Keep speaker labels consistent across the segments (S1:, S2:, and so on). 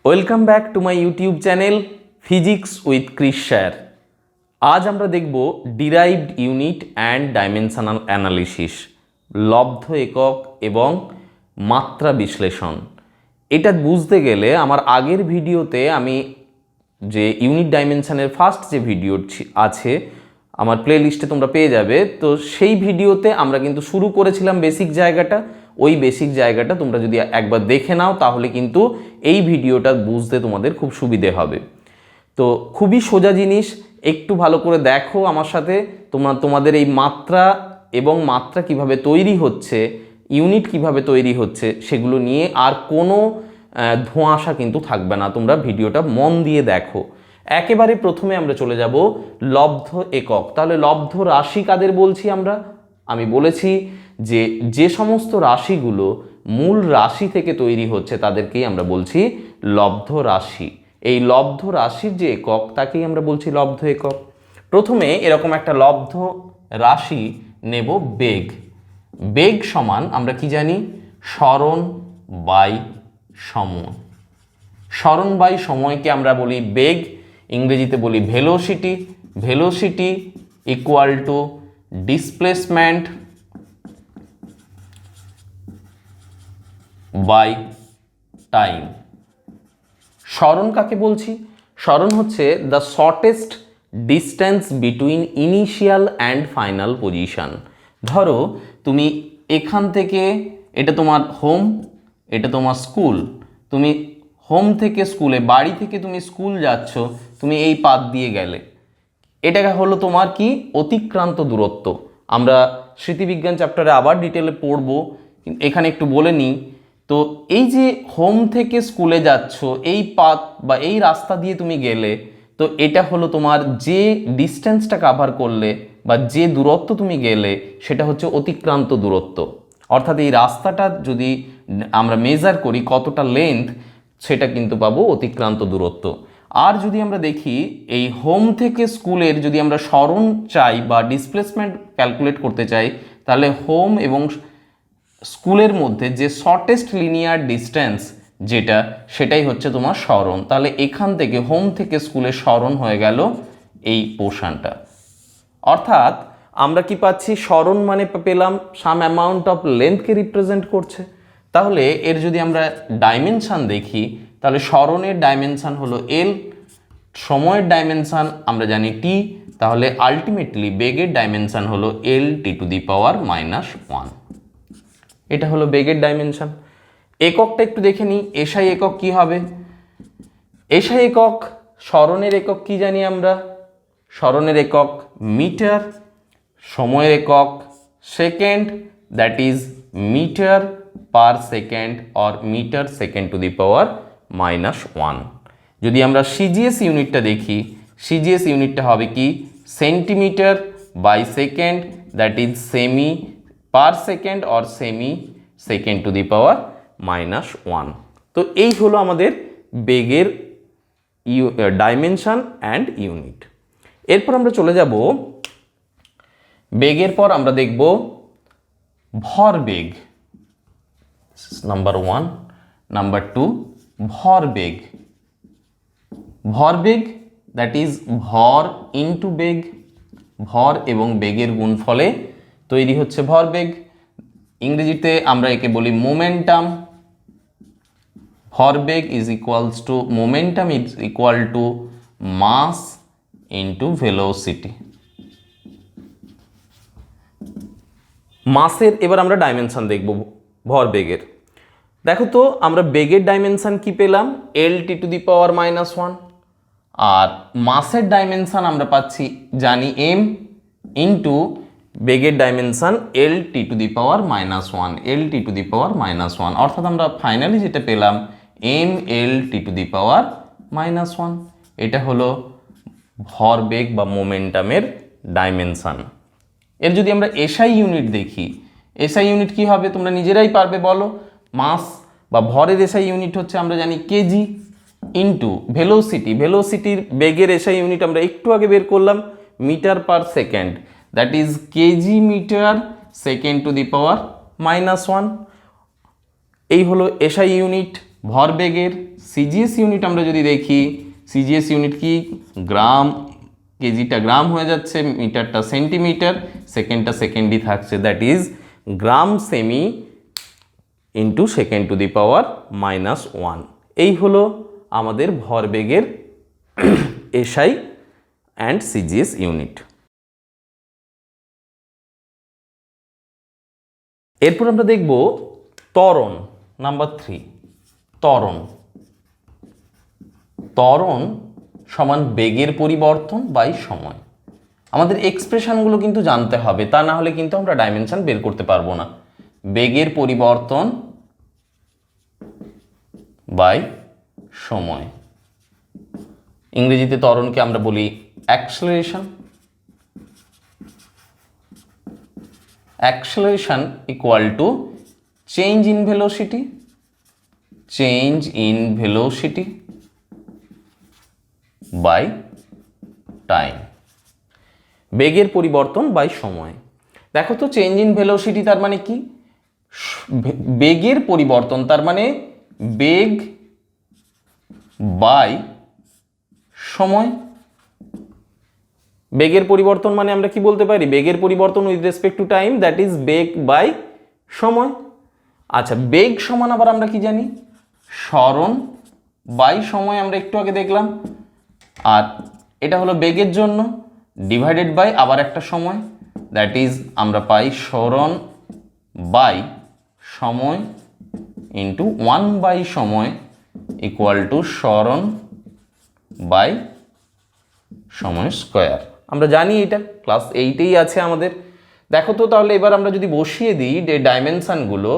S1: Welcome back to my YouTube channel physics with Chris sir. আজ আমরা দেখব derived unit and dimensional analysis, লব্ধ একক এবং মাত্রা বিশ্লেষণ। এটা বুঝতে গেলে আমার আগের ভিডিওতে আমি যে ইউনিট ডাইমেনশনের ফার্স্ট যে ভিডিও আছে আমার প্লে লিস্টে তোমরা পেয়ে যাবে, তো সেই ভিডিওতে আমরা কিন্তু শুরু করেছিলাম বেসিক জায়গাটা। ওই বেসিক জায়গাটা তোমরা যদি একবার দেখে নাও তাহলে কিন্তু এই ভিডিওটা বুঝতে তোমাদের খুব সুবিধে হবে। তো খুবই সোজা জিনিস, একটু ভালো করে দেখো আমার সাথে। তোমাদের এই মাত্রা এবং মাত্রা কিভাবে তৈরি হচ্ছে, ইউনিট কিভাবে তৈরি হচ্ছে সেগুলো নিয়ে আর কোনো ধোঁয়াশা কিন্তু থাকবে না। তোমরা ভিডিওটা মন দিয়ে দেখো। একেবারে প্রথমে আমরা চলে যাব লব্ধ একক। তাহলে লব্ধ রাশি কাদের বলছি আমরা? আমি বলেছি যে যে সমস্ত রাশিগুলো মূল রাশি থেকে তৈরি হচ্ছে তাদেরকেই আমরা বলছি লব্ধ রাশি। এই লব্ধ রাশির যে একক তাকেই আমরা বলছি লব্ধ একক। প্রথমে এরকম একটা লব্ধ রাশি নেব বেগ। বেগ সমান আমরা কি জানি? সরণ বাই সময়। সরণ বাই সময়কে আমরা বলি বেগ, ইংরেজিতে বলি velocity. Velocity equal to displacement by time. সরণ কাকে বলছি? সরণ হচ্ছে the shortest distance between initial and final position. ধরো তুমি এখান থেকে, এটা তোমার হোম, এটা তোমার স্কুল, তুমি হোম থেকে স্কুলে, বাড়ি থেকে তুমি স্কুল যাচ্ছ, তুমি এই পাথ দিয়ে গেলে, এটা হলো তোমার কি? অতিক্রান্ত দূরত্ব। আমরা স্মৃতিবিজ্ঞান চ্যাপ্টারে আবার ডিটেলে পড়ব, এখানে একটু বলে নিই। তো এই যে হোম থেকে স্কুলে যাচ্ছ, এই পাথ বা এই রাস্তা দিয়ে তুমি গেলে, তো এটা হলো তোমার যে ডিস্টেন্সটা কাভার করলে বা যে দূরত্ব তুমি গেলে সেটা হচ্ছে অতিক্রান্ত দূরত্ব। অর্থাৎ এই রাস্তাটা যদি আমরা মেজার করি কতটা লেন্থ, সেটা কিন্তু পাবো অতিক্রান্ত দূরত্ব। আর যদি আমরা দেখি এই হোম থেকে স্কুলের যদি আমরা সরণ চাই বা ডিসপ্লেসমেন্ট ক্যালকুলেট করতে চাই, তাহলে হোম এবং স্কুলের মধ্যে যে শর্টেস্ট লিনিয়ার ডিস্টেন্স যেটা, সেটাই হচ্ছে তোমার সরণ। তাহলে এখান থেকে হোম থেকে স্কুলের সরণ হয়ে গেল এই পোর্শনটা। অর্থাৎ আমরা কি পাচ্ছি? সরণ মানে পেলাম সাম অ্যামাউন্ট অফ লেন্থকে রিপ্রেজেন্ট করছে। তাহলে এর যদি আমরা ডাইমেনশান দেখি, তাহলে সরণের ডাইমেনশান হলো এল, সময়ের ডাইমেনশান আমরা জানি টি, তাহলে আলটিমেটলি বেগের ডাইমেনশান হলো এল টি টু দি পাওয়ার -1। এটা হলো বেগের ডাইমেনশান। এককটা একটু দেখে নিই, এসআই একক কি হবে? এসআই একক, সরণের একক কি জানি আমরা? সরণের একক মিটার, সময়ের একক second, that is metre per second or metre second to the power -1। যদি আমরা সিজিএস ইউনিটটা দেখি, সিজিএস ইউনিটটা হবে কি? Centimetre by second, that is cm per second or cm second to the power -1। তো এই হলো আমাদের বেগের ডাইমেনশন অ্যান্ড ইউনিট। এরপর আমরা চলে যাব, বেগের পর আমরা দেখব ভরবেগ, নাম্বার 1। নাম্বার 2 ভরবেগ। ভরবেগ দ্যাট ইজ ভর ইনটু বেগ। ভর এবং বেগের গুণফলে তৈরি হচ্ছে ভরবেগ। ইংরেজিতে আমরা একে বলি মোমেন্টাম। ভরবেগ is equals to, momentum is equal to mass into velocity. মাসের এবার আমরা ডাইমেনশন দেখব ভরবেগের। দেখো তো আমরা বেগের ডাইমেনশন কি পেলাম? এল টি টু দি পাওয়ার -1। আর মাসের ডাইমেনশন আমরা পাচ্ছি জানি এম ইন্টু বেগের dimension L T to the power -1, L T to the power -1। অর্থাৎ আমরা ফাইনালি যেটা পেলাম M L T to the power -1। এটা হলো ভরবেগ বা মোমেন্টামের ডাইমেনশন। এর যদি আমরা এসআই ইউনিট দেখি, এসআই ইউনিট কি হবে তোমরা নিজেরাই পারবে বলো। মাস বা ভরের এসআই ইউনিট হচ্ছে আমরা জানি কেজি ইন্টু ভেলোসিটি। ভেলোসিটির বেগের এসআই ইউনিট আমরা একটু আগে বের করলাম, metre per second, that is KG metre second to the power -1। এই হলো এসআই ইউনিট ভরবেগের সিজিএস ইউনিট আমরা যদি দেখি, সিজিএস ইউনিট কি, গ্রাম, কেজিটা গ্রাম হয়ে যাচ্ছে, মিটারটা সেন্টিমিটার, সেকেন্ডটা সেকেন্ডই থাকছে, দ্যাট ইজ গ্রাম সেমি into second to the power -1। এই হলো আমাদের ভরবেগের এসআই অ্যান্ড সিজিএস ইউনিট। এরপর আমরা দেখব ত্বরণ, নাম্বার 3। ত্বরণ সমান বেগের পরিবর্তন বাই সময়। আমাদের এক্সপ্রেশনগুলো কিন্তু জানতে হবে, তা না হলে কিন্তু আমরা ডাইমেনশন বের করতে পারবো না। বেগের পরিবর্তন বাই সময়, ইংরেজিতে ত্বরণকে আমরা বলি acceleration. Acceleration equal to change in velocity by time. বেগের পরিবর্তন বাই সময়। দেখো তো, চেঞ্জ ইন ভেলোসিটি তার মানে কি? বেগের পরিবর্তন, তার মানে বেগ বাই সময়। বেগের পরিবর্তন মানে আমরা কি বলতে পারি? বেগের পরিবর্তন with respect to time, that is বেগ বাই সময়। আচ্ছা, বেগ সমান আবার আমরা কি জানি? সরণ বাই সময়, আমরা একটু আগে দেখলাম। আর এটা হলো বেগের জন্য, ডিভাইডেড বাই আবার একটা সময়, দ্যাট ইজ আমরা পাই সরণ বাই সময় ইন্টু 1 বাই সময় ইকুয়াল টু সরণ বাই সময় স্কোয়ার। আমরা জানি এটা ক্লাস 8এই আছে আমাদের। দেখো তো, তাহলে এবার আমরা যদি বসিয়ে দিই যে ডাইমেনশানগুলো,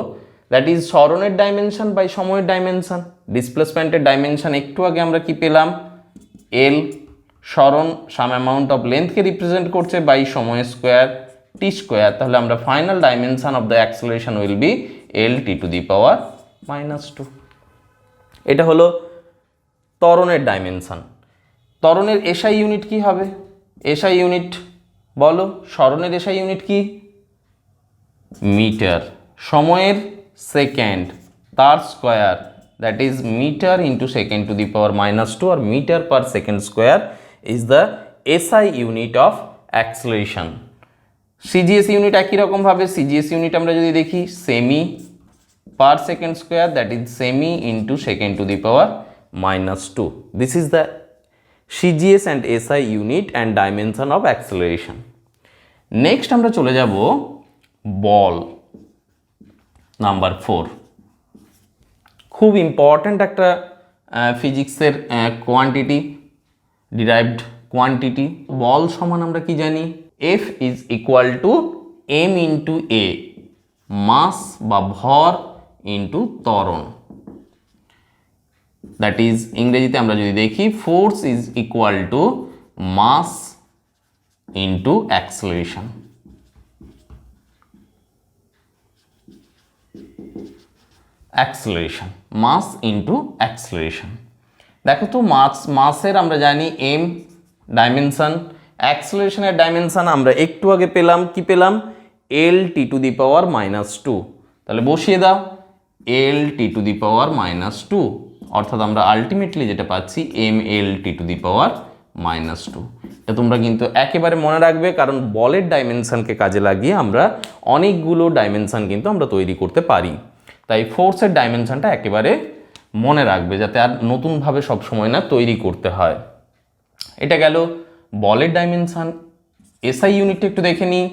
S1: দ্যাট ইজ সরণের ডাইমেনশন বাই সময়ের ডাইমেনশন, ডিসপ্লেসমেন্টের ডাইমেনশন একটু আগে আমরা কি পেলাম? এল, সরণ সাম অ্যামাউন্ট অফ লেন্থকে রিপ্রেজেন্ট করছে, বাই সময় স্কোয়ার টি স্কোয়ার। তাহলে আমরা final dimension of the acceleration will be L T to the power -2। এটা হলো ত্বরণের ডাইমেনশন। ত্বরণের এসআই ইউনিট কি হবে? এসআই ইউনিট বলো, সরণের এসআই ইউনিট কি? মিটার। সময়ের সেকেন্ড, তার square, that is metre into second to the power -2, আর metre per second square is the SI unit of acceleration. CGS unit একই রকমভাবে, সিজিএস ইউনিট আমরা যদি দেখি, সেমি per second square, that is সেমি into second to the power -2। This is the CGS and SI unit and dimension of acceleration. Next আমরা চলে যাব বল, নাম্বার 4। খুব ইম্পর্ট্যান্ট একটা ফিজিক্সের কোয়ান্টিটি, ডিরাইভড কোয়ান্টিটি। বল সমান আমরা কি জানি? F is equal two m into a, মাস বা ভর ইন্টু ত্বরণ। দ্যাট ইজ ইংরেজিতে আমরা যদি দেখি, force is equal to mass into acceleration. Acceleration, mass into acceleration. দেখো তো, মাসের আমরা জানি m ডাইমেনশন, অ্যাক্সেলারেশনের ডাইমেনশন আমরা একটু আগে পেলাম, কি পেলাম? এল টি টু দি পাওয়ার -2। তাহলে বসিয়ে দাও এল টি টু দি পাওয়ার -2, অর্থাৎ আমরা আলটিমেটলি যেটা পাচ্ছি ml T to the power -2। এটা তোমরা কিন্তু একেবারে মনে রাখবে, কারণ বলের ডাইমেনশনকে কাজে লাগিয়ে আমরা অনেকগুলো ডাইমেনশন কিন্তু আমরা তৈরি করতে পারি। তাই ফোর্সের ডাইমেনশনটা একেবারে মনে রাখবে, যাতে আর নতুনভাবে সবসময় না তৈরি করতে হয়। এটা গেল বলের ডাইমেনশন। এসআই ইউনিটটা একটু দেখে নিই।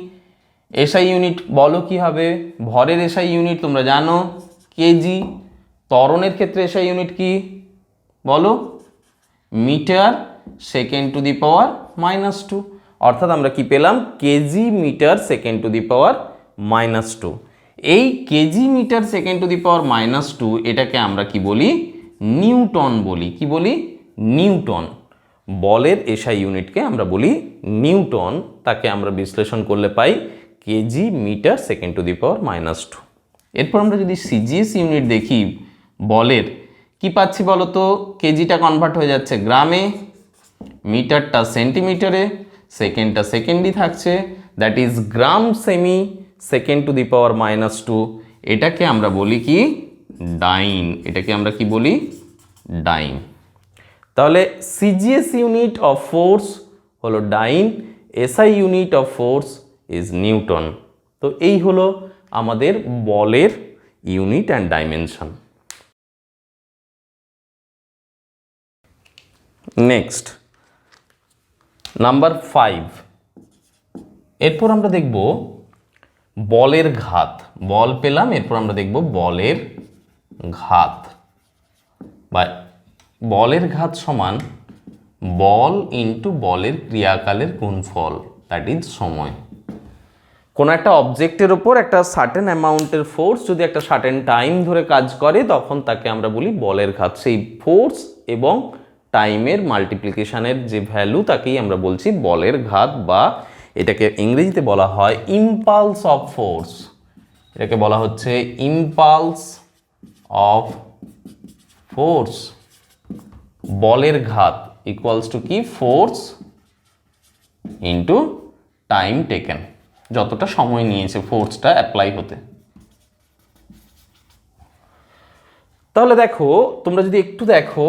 S1: এসআই ইউনিট বলো কি হবে? ভরের এসআই ইউনিট তোমরা জানো কেজি। ত্বরণের ক্ষেত্রে এসআই ইউনিট কি বলো? Metre second to the power -2, অর্থাৎ আমরা কি পেলাম? KG metre second to the power -2। এই KG metre second to the power -2 এটাকে আমরা কি বলি? নিউটন বলি। কি বলি? নিউটন। বলের এসআই ইউনিটকে আমরা বলি নিউটন, তাকে আমরা বিশ্লেষণ করলে পাই KG metre second to the power -2। এরপর আমরা যদি সিজিএস ইউনিট দেখি বলের, কি পাচ্ছি বলো তো? কেজিটা কনভার্ট হয়ে যাচ্ছে গ্রামে, মিটারটা সেন্টিমিটারে, সেকেন্ডটা সেকেন্ডই থাকছে, দ্যাট ইজ গ্রাম সেমি সেকেন্ড টু দি পাওয়ার -2। এটাকে আমরা বলি কি? ডাইন, এটাকে আমরা কি বলি? ডাইন। তাহলে সিজিএস ইউনিট অফ ফোর্স হলো dyne, SI unit of force is newton. তো এই হলো আমাদের বলের unit and dimension. Next number 5, এরপর আমরা দেখব বলের ঘাত। বল পেলাম, এরপর আমরা দেখব বলের ঘাত, বা বলের ঘাত সমান বল ইন্টু বলের ক্রিয়াকালের গুণফল, দ্যাট ইজ সময়। কোনো একটা অবজেক্টের ওপর একটা সার্টেন অ্যামাউন্টের ফোর্স যদি একটা সার্টেন টাইম ধরে কাজ করে, তখন তাকে আমরা বলি বলের ঘাত। সেই ফোর্স এবং টাইমের মাল্টিপ্লিকেশনের যে ভ্যালু, তাকেই আমরা বলছি বলের ঘাত, বা এটাকে ইংরেজিতে বলা হয় ইম্পালস অফ ফোর্স। এটাকে বলা হচ্ছে ইম্পালস অফ ফোর্স। বলের ঘাত ইকুয়ালস টু কি? ফোর্স ইন্টু টাইম টেকেন, যতটা সময় নিয়েছে ফোর্সটা অ্যাপ্লাই হতে। তাহলে দেখো, তোমরা যদি একটু দেখো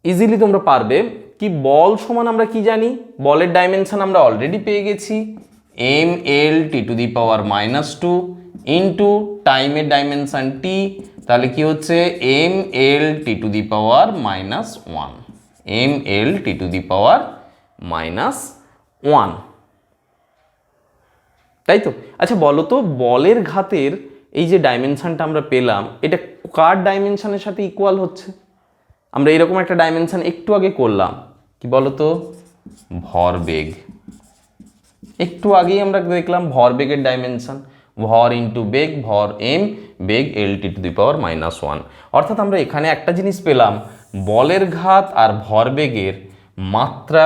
S1: ইজিলি তোমরা পারবে কি। বল সমান আমরা কি জানি? বলের ডাইমেনশন আমরা অলরেডি পেয়ে গেছি, M L T to the power -2 into টাইমের ডাইমেনশন টি। তাহলে কি হচ্ছে? M L T to the power -1, M L T to the power -1, তাই তো? আচ্ছা বলো তো, বলের ঘাতের এই যে ডাইমেনশনটা আমরা পেলাম, এটা কার ডাইমেনশনের সাথে ইকুয়াল হচ্ছে? আমরা এরকম একটা ডাইমেনশন একটু আগে করলাম, কি বলো তো? ভরবেগ। একটু আগেই আমরা দেখলাম ভরবেগের ডাইমেনশন, ভর ইন্টু বেগ, ভর M, beg L T to the power -1। অর্থাৎ আমরা এখানে একটা জিনিস পেলাম, বলের ঘাত আর ভরবেগের মাত্রা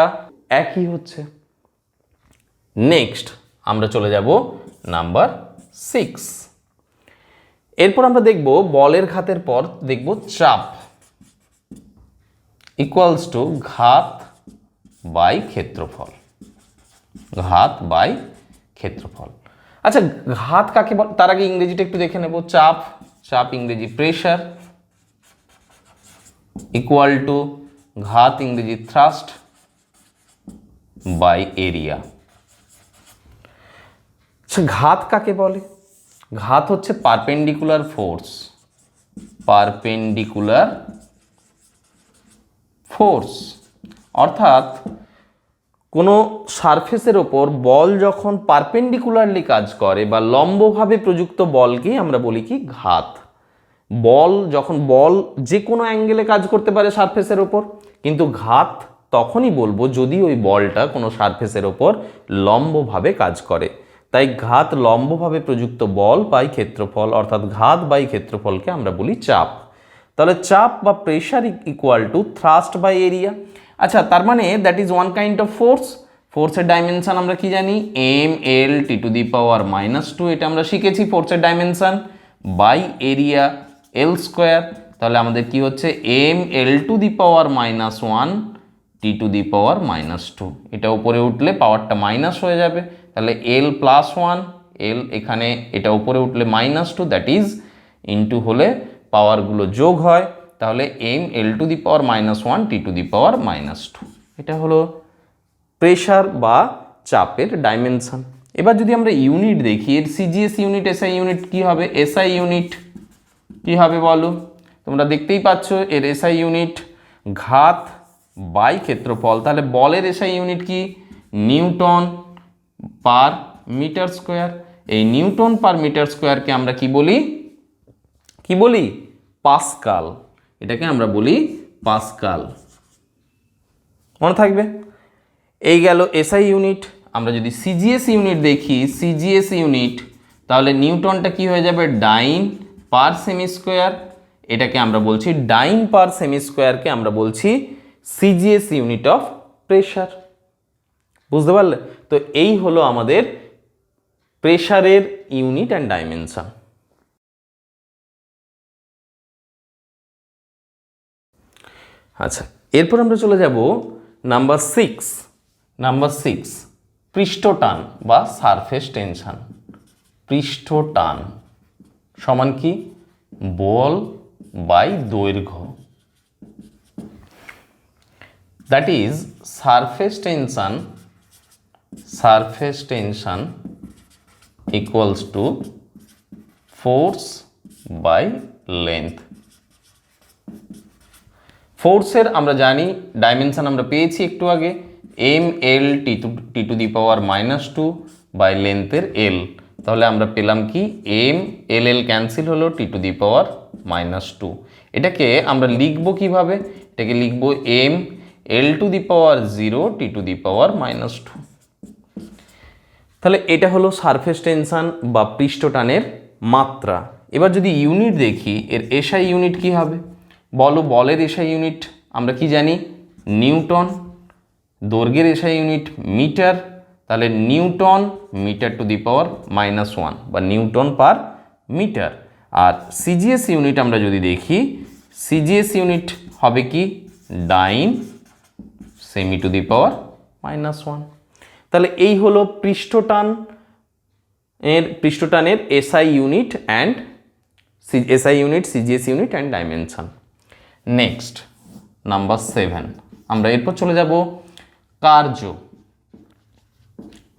S1: একই হচ্ছে। নেক্সট আমরা চলে যাব নাম্বার 6। এরপর আমরা দেখব বলের ঘাতের পর দেখব চাপ ইকুয়ালস টু ঘাত বাই ক্ষেত্রফল, ঘাত বাই ক্ষেত্রফল। আচ্ছা ঘাত কাকে বল? তার আগে ইংরেজিটা একটু দেখে নেব। চাপ, চাপ ইংরেজি প্রেশার, ইকুয়াল টু ঘাত ইংরেজি থ্রাস্ট বাই এরিয়া। আচ্ছা ঘাত কাকে বলে? ঘাত হচ্ছে পারপেন্ডিকুলার ফোর্স, পারপেন্ডিকুলার ফোর্স। অর্থাৎ কোনো সারফেসের ওপর বল যখন পারপেন্ডিকুলারলি কাজ করে বা লম্বভাবে প্রযুক্ত বলকেই আমরা বলি কি? ঘাত। বল যখন যে কোনো অ্যাঙ্গেলে কাজ করতে পারে সারফেসের ওপর, কিন্তু ঘাত তখনই বলবো যদি ওই বলটা কোনো সারফেসের ওপর লম্বভাবে কাজ করে। তাই ঘাত লম্বভাবে প্রযুক্ত বল বাই ক্ষেত্রফল, অর্থাৎ ঘাত বাই ক্ষেত্রফলকে আমরা বলি চাপ। তাহলে চাপ বা pressure equal to thrust by area. আচ্ছা তার মানে that is one kind of force. ফোর্সের ডাইমেনশন আমরা কি জানি? M L T to the power -2, এটা আমরা শিখেছি ফোর্সের dimension, by area L square. তাহলে আমাদের কি হচ্ছে? M L to the power -1 T to the power -2। এটা উপরে উঠলে পাওয়ারটা মাইনাস হয়ে যাবে, তাহলে এল +1, এল এখানে এটা উপরে উঠলে -2, দ্যাট ইজ ইন্টু হলে পাওয়ারগুলো যোগ হয়, তাহলে M L to the power -1 T to the power -2। এটা হলো প্রেশার বা চাপের ডাইমেনশন। এবার যদি আমরা ইউনিট দেখি, এর সিজিএস ইউনিট, এসআই ইউনিট কি হবে? এসআই ইউনিট কি হবে বলো? তোমরা দেখতেই পাচ্ছ এর এসআই ইউনিট ঘাত বাই ক্ষেত্রফল। তাহলে বলের এসআই ইউনিট কি? Newton per metre square. এই নিউটন পার মিটার স্কোয়ারকে আমরা কি বলি? কি বলি? পাস্কাল। এটাকে আমরা বলি পাস্কাল, মনে থাকবে। এই গেল এসআই ইউনিট। আমরা যদি সিজিএস ইউনিট দেখি, সিজিএস ইউনিট, তাহলে নিউটনটা কি হয়ে যাবে? ডাইন পার সেমি স্কোয়ার। এটাকে আমরা বলছি ডাইন পার সেমি স্কোয়ারকে আমরা বলছি সিজিএস ইউনিট অফ প্রেশার। বুঝতে পারলে? তো এই হলো আমাদের প্রেশারের ইউনিট অ্যান্ড ডাইমেনশন। আচ্ছা এরপর আমরা চলে যাব নাম্বার 6। নাম্বার 6 পৃষ্ঠটান বা সারফেস টেনশন। পৃষ্ঠটান, সমান কি বল বাই দৈর্ঘ্য, that is surface tension equals to force by length. ফোর্সের আমরা জানি ডাইমেনশন আমরা পেয়েছি একটু আগে, M L T to the power -2 by লেন্থের এল। তাহলে আমরা পেলাম কি এম এল এল ক্যান্সেল হলো, টি টু দি পাওয়ার -2। এটাকে আমরা লিখবো কিভাবে? এটাকে লিখবো M L to the power 0 T to the power -2। তাহলে এটা হলো সারফেস টেনশন বা পৃষ্ঠটানের মাত্রা। এবার যদি ইউনিট দেখি, এর এসআই ইউনিট কি হবে? বলো, বলের এসআই ইউনিট আমরা কি জানি? নিউটন। দৈর্ঘ্যের এসআই ইউনিট মিটার, তাহলে Newton metre two the power -1 বা নিউটন পার মিটার। আর সিজিএস ইউনিট আমরা যদি দেখি, সিজিএস ইউনিট হবে কি ডাইন সেমি টু দি পাওয়ার -1। তাহলে এই হলো পৃষ্ঠটানের SI unit and SI unit, CGS unit and dimension. Next number 7 আমরা এরপর চলে যাব কার্য।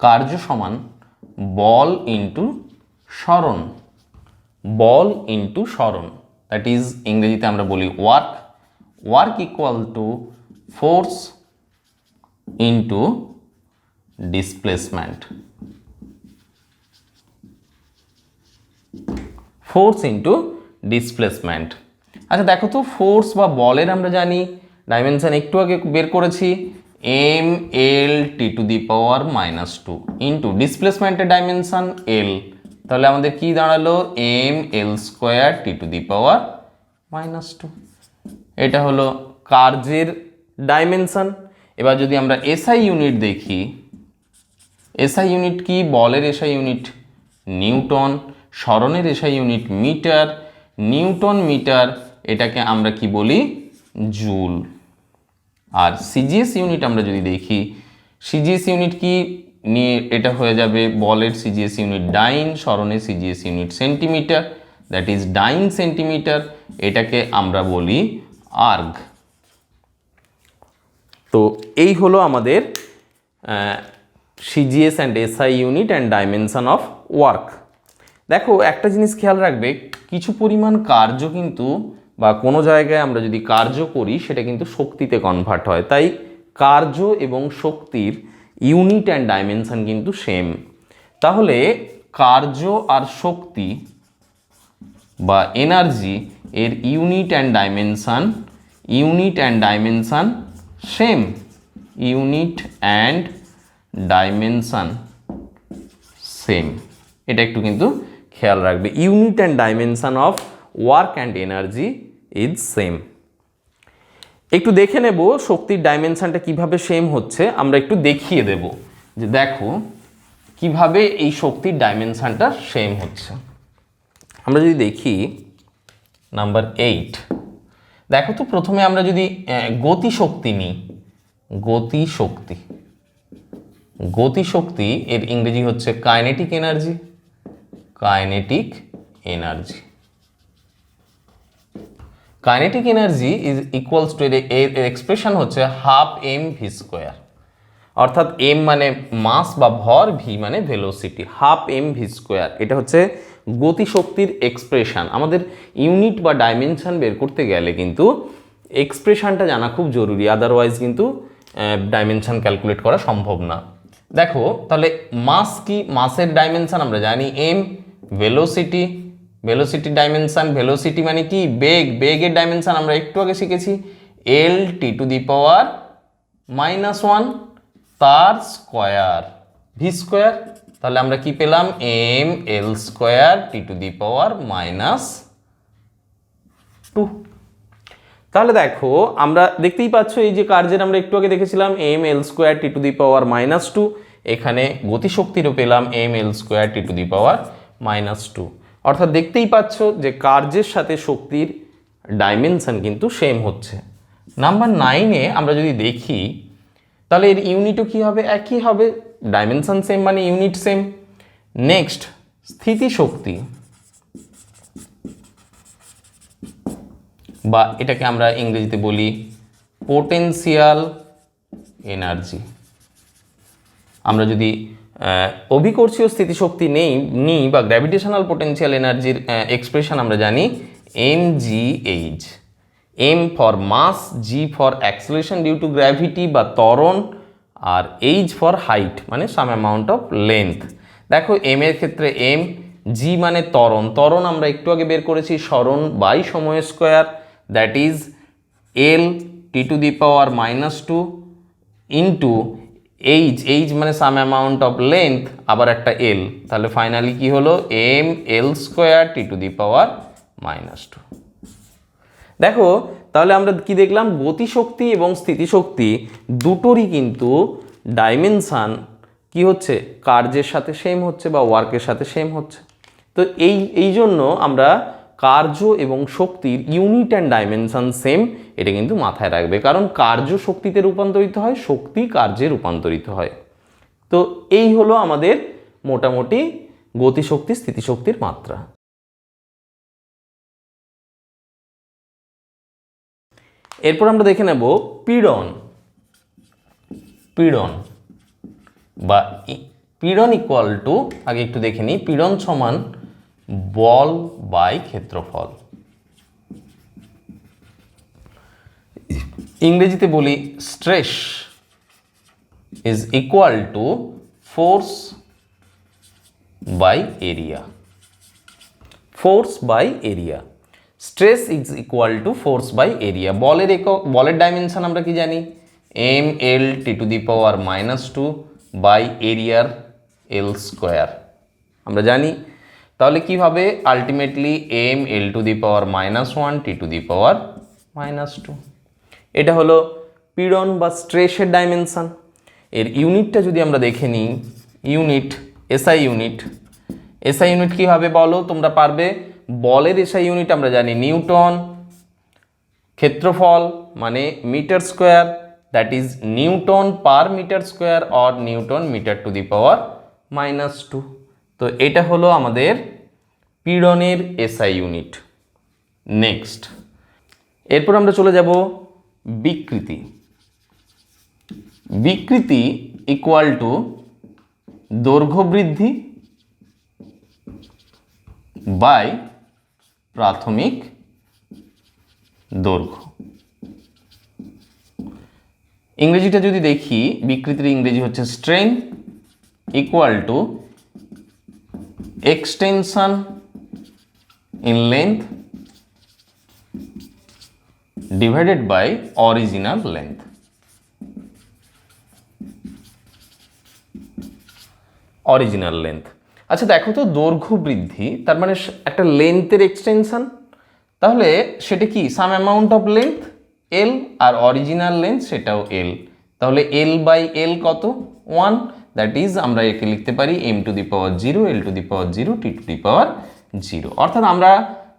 S1: কার্য সমান বল ইন্টু সরণ, বল ইন্টু সরণ, দ্যাট ইজ ইংরেজিতে আমরা বলি work. Work equal to force into displacement, force into displacement. আচ্ছা দেখো তো, ফোর্স বা বলের আমরা জানি ডাইমেনশন একটু আগে বের করেছি, M L T to the power -2 into ডিসপ্লেসমেন্টের ডাইমেনশন এল। তাহলে আমাদের কি দাঁড়ালো? M L square T to the power -2। এটা হলো কার্যের ডাইমেনশন। এবার যদি আমরা এসআই ইউনিট দেখি, এসআই ইউনিট কি? বলের এসআই ইউনিট নিউটন, সরণের SI unit metre, newton metre, এটাকে আমরা কি বলি? জুল। আর সিজিএস ইউনিট আমরা যদি দেখি, সিজিএস ইউনিট কি নিয়ে? এটা হয়ে যাবে বলের সিজিএস ইউনিট ডাইন, সরণের CGS unit centimetre, that is dyne centimetre, এটাকে আমরা বলি আর্গ। তো এই হলো আমাদের CGS and SI unit and dimension of work. দেখো একটা জিনিস খেয়াল রাখবে, কিছু পরিমাণ কার্য কিন্তু বা কোনো জায়গায় আমরা যদি কার্য করি সেটা কিন্তু শক্তিতে কনভার্ট হয়, তাই কার্য এবং শক্তির ইউনিট অ্যান্ড ডাইমেনশন কিন্তু সেম। তাহলে কার্য আর শক্তি বা এনার্জি এর unit and dimension same, unit and dimension same. এটা একটু কিন্তু খেয়াল রাখবে, unit and dimension of work and energy is same. একটু দেখে নেব শক্তির ডাইমেনশনটা কিভাবে সেম হচ্ছে, আমরা একটু দেখিয়ে দেব যে দেখো কিভাবে এই শক্তির ডাইমেনশনটা সেম হচ্ছে। আমরা যদি দেখি নাম্বার 8, দেখো তো প্রথমে আমরা যদি গতিশক্তি নিই, গতিশক্তি এর ইংরেজি হচ্ছে kinetic energy, kinetic energy is equals to, এর এক্সপ্রেশন হচ্ছে হাফ এম ভি স্কোয়ার, অর্থাৎ এম মানে মাস বা ভর, ভি মানে velocity, half m v square. এটা হচ্ছে গতিশক্তির এক্সপ্রেশন। আমাদের ইউনিট বা ডাইমেনশন বের করতে গেলে কিন্তু এক্সপ্রেশনটা জানা খুব জরুরি, আদারওয়াইজ কিন্তু ডাইমেনশন ক্যালকুলেট করা সম্ভব না। দেখো তাহলে মাস কি? মাসের ডাইমেনশন আমরা জানি এম, ভেলোসিটির ডাইমেনশন, ভেলোসিটি মানে কি? বেগ, বেগের ডাইমেনশন আমরা একটু আগে শিখেছি এল টি টু দি পাওয়ার -1 তার স্কোয়ার, ভি স্কোয়ার। তাহলে আমরা কি পেলাম? M L square T to the power -2। তাহলে দেখো আমরা দেখতেই পাচ্ছ এই যে কার্যের আমরা একটু আগে দেখেছিলাম M L square T to the power -2, এখানে গতিশক্তিরও পেলাম M L square T to the power -2। অর্থাৎ দেখতেই পাচ্ছ যে কার্যের সাথে শক্তির ডাইমেনশন কিন্তু সেম হচ্ছে। নাম্বার 9-এ আমরা যদি দেখি তাহলে এর ইউনিটও কী হবে? একই হবে, ডাইমেনশন সেম মানে ইউনিট সেম। নেক্সট স্থিতিশক্তি, বা এটাকে আমরা ইংরেজিতে বলি পোটেনশিয়াল এনার্জি। আমরা যদি অভিকর্ষীয় স্থিতিশক্তি নিই বা গ্র্যাভিটেশনাল পোটেনশিয়াল এনার্জির এক্সপ্রেশন আমরা জানি mgh, m for mass, g for acceleration due to gravity বা ত্বরণ, আর h ফর হাইট মানে সাম অ্যামাউন্ট অফ লেন্থ। দেখো m এর ক্ষেত্রে m, g মানে ত্বরণ, ত্বরণ আমরা একটু আগে বের করেছি সরণ বাই সময় square, that is l t⁻⁻² into h মানে সাম অ্যামাউন্ট অফ লেন্থ আবার একটা l, তাহলে ফাইনালি কি হলো ml² t⁻²। দেখো তাহলে আমরা কি দেখলাম, গতিশক্তি এবং স্থিতিশক্তি দুটোরই কিন্তু ডাইমেনশান কি হচ্ছে, কার্যের সাথে সেম হচ্ছে বা ওয়ার্কের সাথে সেম হচ্ছে। তো এই জন্য আমরা কার্য এবং শক্তির ইউনিট অ্যান্ড ডাইমেনশন সেম, এটা কিন্তু মাথায় রাখবে, কারণ কার্য শক্তিতে রূপান্তরিত হয়, শক্তি কার্যে রূপান্তরিত হয়। তো এই হলো আমাদের মোটামুটি গতিশক্তি স্থিতিশক্তির মাত্রা। এরপর আমরা দেখে নেব পীড়ন। পীড়ন বা পীড়ন ইকুয়াল টু, আগে একটু দেখে নিই, পীড়ন সমান বল বাই ক্ষেত্রফল। ইংরেজিতে বলি stress is equal to force by area. Force by area, stress is equal to force by area. বলের একক, বলের ডাইমেনশন আমরা কি জানি, ml t⁻² বাই এরিয়ার l², আমরা জানি। তাহলে কি হবে আলটিমেটলি ml⁻⁻1 t⁻²। এটা হলো পীড়ন বা স্ট্রেসের ডাইমেনশন। এর ইউনিটটা যদি আমরা দেখে নিই, unit SI unit. SI unit কী হবে বলো, তোমরা পারবে। বলের এসআই ইউনিট আমরা জানি নিউটন, ক্ষেত্রফল মানে metre square, that is newton per metre square or newton metre. তো এটা হলো আমাদের পীড়নের এসআই ইউনিট। নেক্সট, এরপর আমরা চলে যাব বিকৃতি। বিকৃতি ইকুয়াল টু দৈর্ঘ্য বৃদ্ধি বাই প্রাথমিক দৈর্ঘ্য। ইংরেজিটা যদি দেখি, বিকৃতির ইংরেজি হচ্ছে strain equal to extension in length divided by original length. Original length, আচ্ছা দেখো তো, দৈর্ঘ্য বৃদ্ধি তার মানে একটা লেন্থের এক্সটেনশন, তাহলে সেটা কি some amount of length L, আর অরিজিনাল লেন্থ সেটাও এল, তাহলে এল বাই এল কত 1, দ্যাট ইজ আমরা একে লিখতে পারি m⁻0 l⁻0 t⁻0। অর্থাৎ আমরা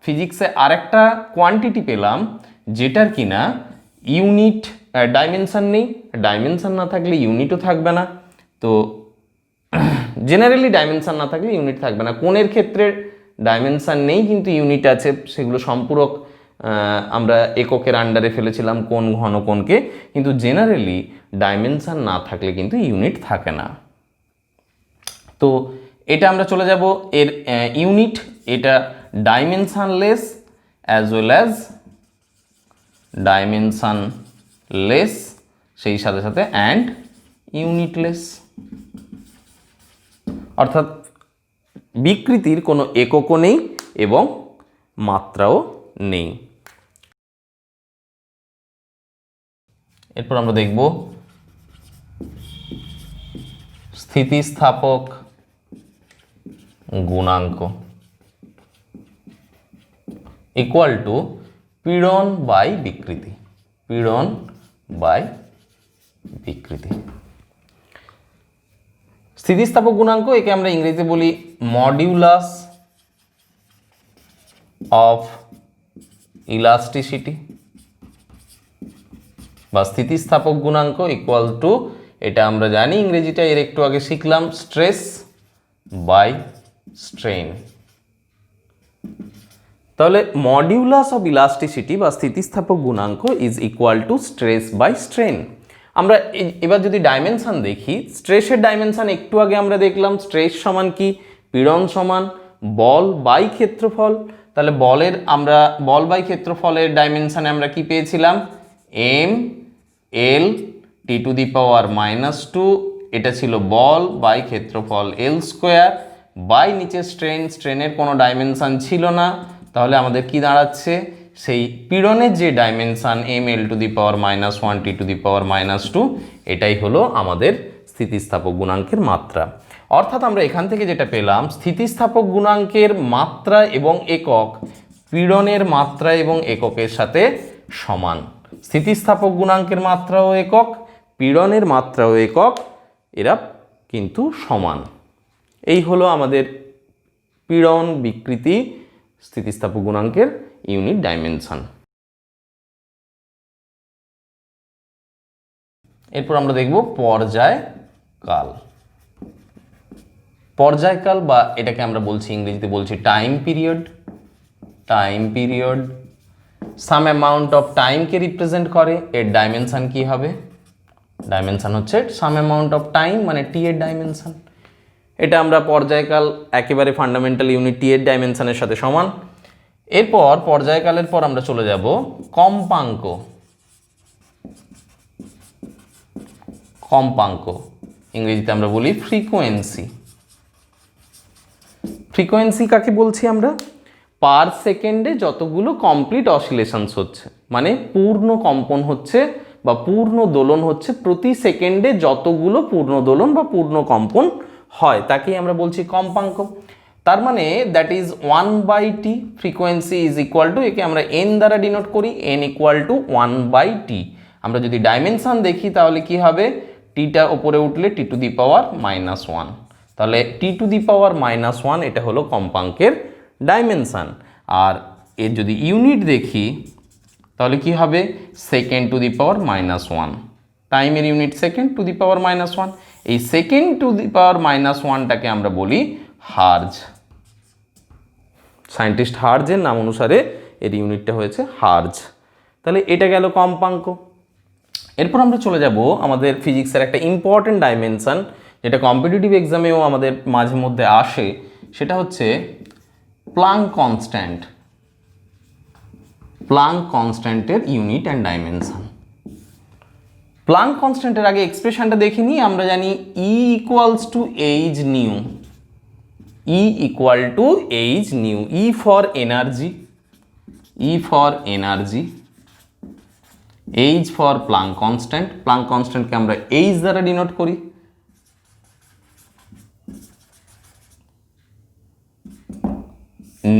S1: ফিজিক্সে আরেকটা কোয়ান্টিটি পেলাম যেটার কিনা ইউনিট ডাইমেনশন নেই, ডাইমেনশন না থাকলে ইউনিটও থাকবে না। তো জেনারেলি ডাইমেনশন না থাকলে ইউনিট থাকবে না। কোণের ক্ষেত্রে ডাইমেনশন নেই কিন্তু ইউনিট আছে, সেগুলো সম্পূরক আমরা এককের আন্ডারে ফেলেছিলাম কোণ ঘনকোণকে, কিন্তু জেনারেলি ডাইমেনশন না থাকলে কিন্তু ইউনিট থাকে না। তো এটা আমরা চলে যাব এর ইউনিট, এটা dimensionless as well as dimensionless, সেই সাথে সাথে অ্যান্ড ইউনিটলেস। অর্থাৎ বিকৃতির কোনো এককও নেই এবং মাত্রাও নেই। এরপর আমরা দেখব স্থিতিস্থাপক গুণাঙ্ক ইকুয়াল টু পীড়ন বাই বিকৃতি। পীড়ন বাই বিকৃতি, স্থিতিস্থাপক গুণাঙ্ক, একে আমরা ইংরেজিতে বলি মডিউলাস অফ ইলাস্টিসিটি বা স্থিতিস্থাপক গুণাঙ্ক ইকুয়াল টু, এটা আমরা জানি ইংরেজিটা এর একটু আগে শিখলাম, স্ট্রেস বাই স্ট্রেন। তাহলে মডিউলাস অফ ইলাস্টিসিটি বা স্থিতিস্থাপক গুণাঙ্ক is equal to stress by strain. আমরা এবার যদি ডাইমেনশন দেখি, স্ট্রেসের ডাইমেনশন একটু আগে আমরা দেখলাম স্ট্রেস সমান কি, পীড়ন সমান বল বাই ক্ষেত্রফল। তাহলে আমরা বল বাই ক্ষেত্রফলের ডাইমেনশনে আমরা কি পেয়েছিলাম, M L T to the power -2, এটা ছিল বল বাই ক্ষেত্রফল এল স্কোয়ার বাই নিচে স্ট্রেনের কোনো ডাইমেনশন ছিল না, তাহলে আমাদের কি দাঁড়াচ্ছে, সেই পীড়নের যে dimension M L to the power -1 T to the power -2, এটাই হলো আমাদের স্থিতিস্থাপক গুণাঙ্কের মাত্রা। অর্থাৎ আমরা এখান থেকে যেটা পেলাম, স্থিতিস্থাপক গুণাঙ্কের মাত্রা এবং একক পীড়নের মাত্রা এবং এককের সাথে সমান। স্থিতিস্থাপক গুণাঙ্কের মাত্রা ও একক, পীড়নের মাত্রা ও একক, এরা কিন্তু সমান। এই হলো আমাদের পীড়ন, বিকৃতি, স্থিতিস্থাপক গুণাঙ্কের ইউনিট ডাইমেনশন। এরপর আমরা দেখব পর্যায়কাল। পর্যায়কাল বা এটাকে আমরা বলছি, ইংরেজিতে বলছি time period. Time period some amount of টাইমকে রিপ্রেজেন্ট করে। এর ডাইমেনশন কি হবে, ডাইমেনশন হচ্ছে সাম অ্যামাউন্ট অফ টাইম, মানে টি এর ডাইমেনশন। এটা আমরা পর্যায়কাল একেবারে ফান্ডামেন্টাল ইউনিট টি এর ডাইমেনশনের সাথে সমান। এরপর পর্যায়কালের পর আমরা চলে যাব কম্পাঙ্ক। কম্পাঙ্ক ইংরেজিতে আমরা বলি ফ্রিকোয়েন্সি। ফ্রিকোয়েন্সি কাকে বলছি আমরা, পার সেকেন্ডে যতগুলো কমপ্লিট অসিলেশনস হচ্ছে, মানে পূর্ণ কম্পন হচ্ছে বা পূর্ণ দোলন হচ্ছে, প্রতি সেকেন্ডে যতগুলো পূর্ণ দোলন বা পূর্ণ কম্পন হয় তাকেই আমরা বলছি কম্পাঙ্ক। তার মানে that is 1/t। Frequency is equal two, একে আমরা এন দ্বারা ডিনোট করি, এন ইকুয়াল টু 1/t। আমরা যদি ডাইমেনশন দেখি তাহলে কি হবে, টিটা ওপরে উঠলে টি টু দি পাওয়ার -1, তাহলে টি টু দি পাওয়ার -1 এটা হলো কম্পাঙ্কের ডাইমেনশন। আর এর যদি ইউনিট দেখি তাহলে কি হবে, সেকেন্ড টু দি পাওয়ার -1। টাইমের unit second to the power -1। এই সেকেন্ড টু দি পাওয়ার -1টাকে আমরা বলি হার্জ। সায়েন্টিস্ট হার্জের নাম অনুসারে এর ইউনিটটা হয়েছে হার্জ। তাহলে এটা গেল কম্পাঙ্ক। এরপর আমরা চলে যাব আমাদের ফিজিক্সের একটা ইম্পর্টেন্ট ডাইমেনশন, যেটা কম্পিটিটিভ এক্সামেও আমাদের মাঝে মধ্যে আসে, সেটা হচ্ছে প্লাঙ্ক কনস্ট্যান্ট। প্লাঙ্ক কনস্ট্যান্টের ইউনিট অ্যান্ড ডাইমেনশন। প্লাঙ্ক কনস্ট্যান্টের আগে এক্সপ্রেশনটা দেখে নিই। আমরা জানি E equals to H nu. E equal to H nu. E for energy, E for energy, H for Planck constant. Planck কনস্ট্যান্টকে আমরা H দ্বারা ডিনোট করি।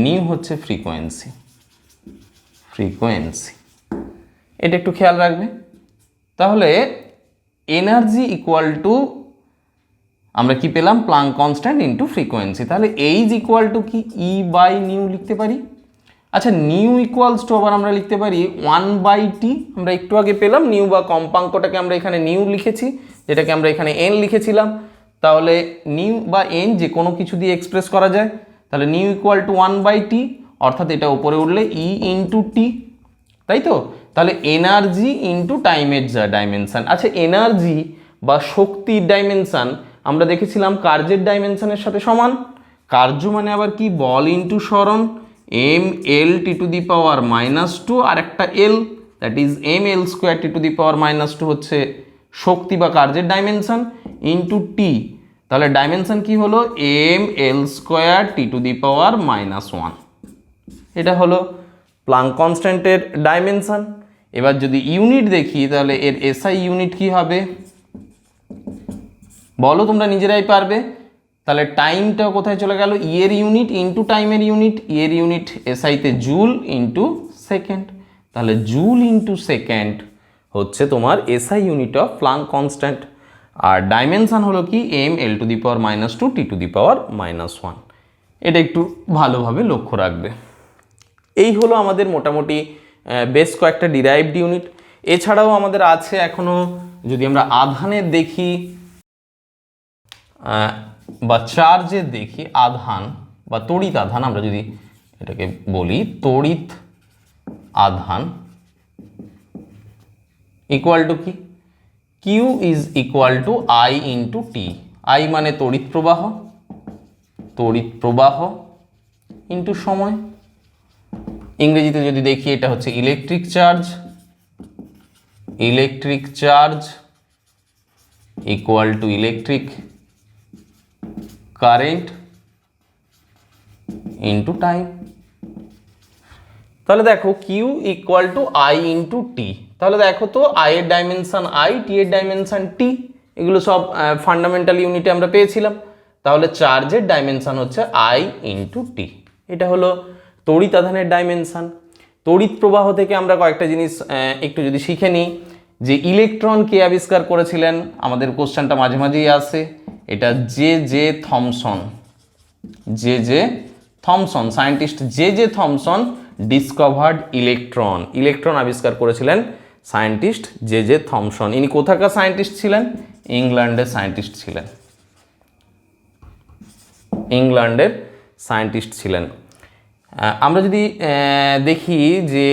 S1: নিউ হচ্ছে ফ্রিকোয়েন্সি। ফ্রিকোয়েন্সি এটা একটু খেয়াল রাখবে। তাহলে এনার্জি ইকুয়াল টু আমরা কি পেলাম, প্লাঙ্ক কনস্ট্যান্ট ইন্টু ফ্রিকোয়েন্সি। তাহলে এইচ ইকুয়াল টু কি, ই বাই নিউ লিখতে পারি। আচ্ছা, নিউ ইকুয়ালস টু আবার আমরা লিখতে পারি 1/t। আমরা একটু আগে পেলাম নিউ বা কম্পাঙ্কটাকে আমরা এখানে নিউ লিখেছি, যেটাকে আমরা এখানে এন লিখেছিলাম। তাহলে নিউ বা এন যে কোনো কিছু দিয়ে এক্সপ্রেস করা যায়। তাহলে নিউ ইকুয়াল টু 1/t, অর্থাৎ এটা উপরে উঠলে ই ইন্টু টি, তাই তো। তাহলে এনার্জি ইন্টু টাইমের যা ডাইমেনশন। আচ্ছা, এনার্জি বা শক্তির ডাইমেনশন আমরা দেখেছিলাম কার্যের ডাইমেনশনের সাথে সমান। কার্য মানে আবার কি, বল ইন্টু সরণ, M L T to the power -2 আর একটা L, that is M L square T to the power -2 হচ্ছে শক্তি বা কার্যের ডাইমেনশন, ইন্টু টি। তাহলে ডাইমেনশন কি হলো, M L square T to the power -1। এটা হলো প্লাঙ্ক কনস্ট্যান্টের ডাইমেনশন। এবার যদি ইউনিট দেখি তাহলে এর এসআই ইউনিট কি হবে বলো, তোমরা নিজেরাই পারবে। তাহলে টাইমটা কোথায় চলে গেল, ইয়ের ইউনিট ইন্টু টাইমের ইউনিট, ইয়ের ইউনিট এসআইতে জুল ইন্টু সেকেন্ড। তাহলে জুল ইন্টু সেকেন্ড হচ্ছে তোমার SI unit of Planck constant. আর ডাইমেনশন হলো কি, M L to the power -2 T to the power -1। এটা একটু ভালোভাবে লক্ষ্য রাখবে। এই হলো আমাদের মোটামুটি বেশ কয়েকটা ডিরাইভড ইউনিট। এছাড়াও আমাদের আছে এখনও, যদি আমরা আধানের দেখি বা চার্জের দেখি, আধান বা তড়িৎ আধান আমরা যদি এটাকে বলি তড়িৎ আধান ইকুয়াল টু কি, Q is equal to I into T. I মানে তড়িৎ প্রবাহ ইন্টু সময়। ইংরেজিতে যদি দেখি এটা হচ্ছে electric charge equal to electric current into time. তাহলে দেখো Q equal to I into T. তাহলে দেখো তো আই এর ডাইমেনশন আই, টি এর ডাইমেনশন টি, এগুলো সব ফান্ডামেন্টাল ইউনিটে আমরা পেয়েছিলাম। তাহলে চার্জের ডাইমেনশন হচ্ছে আই ইন্টু টি। এটা হলো তড়িৎ আধানের ডাইমেনশন। তড়িৎ প্রবাহ থেকে আমরা কয়েকটা জিনিস একটু যদি শিখে নিই, যে ইলেকট্রন কে আবিষ্কার করেছিলেন, আমাদের কোশ্চেনটা মাঝে মাঝেই আসে। এটা J Thomson, scientist J Thomson discovered electron আবিষ্কার করেছিলেন সায়েন্টিস্ট জে থমসন। ইনি কোথাকার সায়েন্টিস্ট ছিলেন? ইংল্যান্ডের সায়েন্টিস্ট ছিলেন। আমরা যদি দেখি যে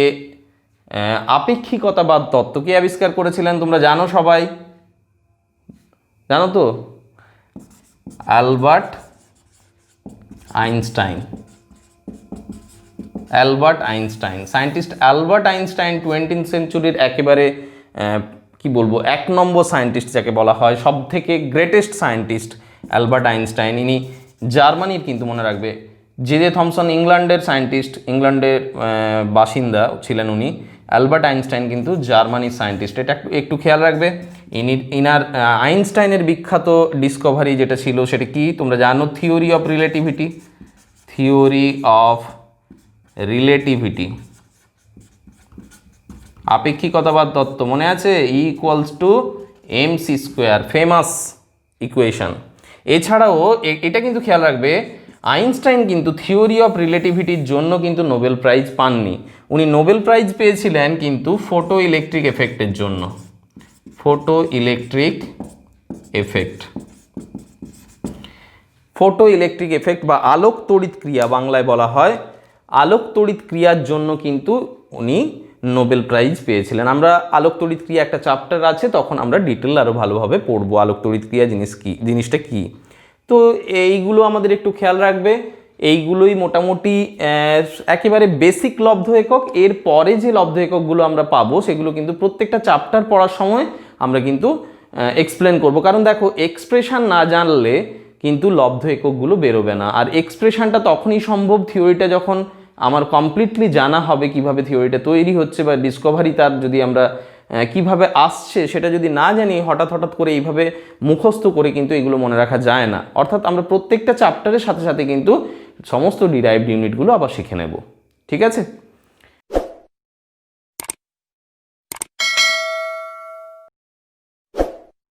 S1: আপেক্ষিকতাবাদ তত্ত্ব কে আবিষ্কার করেছিলেন, তোমরা জানো, সবাই জানো তো, Albert Einstein. Scientist Albert Einstein 20th সেঞ্চুরির একেবারে কি বলবো 1 নম্বর সায়েন্টিস্ট যাকে বলা হয়, সব থেকে গ্রেটেস্ট সায়েন্টিস্ট অ্যালবার্ট আইনস্টাইন। ইনি জার্মানির, কিন্তু মনে রাখবে জে থমসন ইংল্যান্ডের সায়েন্টিস্ট, ইংল্যান্ডের বাসিন্দা ছিলেন উনি। অ্যালবার্ট আইনস্টাইন কিন্তু জার্মানির সায়েন্টিস্ট, এটা একটু খেয়াল রাখবে। ইনার আইনস্টাইনের বিখ্যাত ডিসকভারি যেটা ছিল সেটা কি তোমরা জানো? থিওরি অফ রিলেটিভিটি, আপেক্ষিকতাবাদ তত্ত্ব, মনে আছে? ই equals to mc², famous equation. এছাড়াও এটা কিন্তু খেয়াল রাখবে, আইনস্টাইন কিন্তু থিওরি অফ রিলেটিভিটির জন্য কিন্তু নোবেল প্রাইজ পাননি। উনি নোবেল প্রাইজ পেয়েছিলেন কিন্তু ফটো ইলেকট্রিক এফেক্টের জন্য। ফটো ইলেকট্রিক এফেক্ট বা আলোক তড়িৎ ক্রিয়া বাংলায় বলা হয়, আলোক তড়িৎ ক্রিয়ার জন্য কিন্তু উনি নোবেল প্রাইজ পেয়েছিলেন। আমরা আলোক তড়িৎ ক্রিয়া একটা চ্যাপ্টার আছে, তখন আমরা ডিটেল আরও ভালোভাবে পড়বো আলোক তড়িৎ ক্রিয়া জিনিসটা কি। তো এইগুলো আমাদের একটু খেয়াল রাখবে। এইগুলোই মোটামুটি একেবারে বেসিক লব্ধ একক। এর পরে যে লব্ধ এককগুলো আমরা পাবো সেগুলো কিন্তু প্রত্যেকটা চ্যাপ্টার পড়ার সময় আমরা কিন্তু এক্সপ্লেন করব। কারণ দেখো, এক্সপ্রেশন না জানলে কিন্তু লব্ধ এককগুলো বেরোবে না। আর এক্সপ্রেশনটা তখনই সম্ভব থিওরিটা যখন আমার কমপ্লিটলি জানা হবে কিভাবে থিওরিটা তৈরি হচ্ছে, বা ডিসকভারি তার যদি আমরা কিভাবে আসছে সেটা যদি না জানি, হঠাৎ করে এইভাবে মুখস্থ করে কিন্তু এগুলো মনে রাখা যায় না। অর্থাৎ আমরা প্রত্যেকটা চ্যাপ্টারের সাথে সাথে কিন্তু সমস্ত ডিরাইভড ইউনিটগুলো আবার শিখে নেব। ঠিক আছে?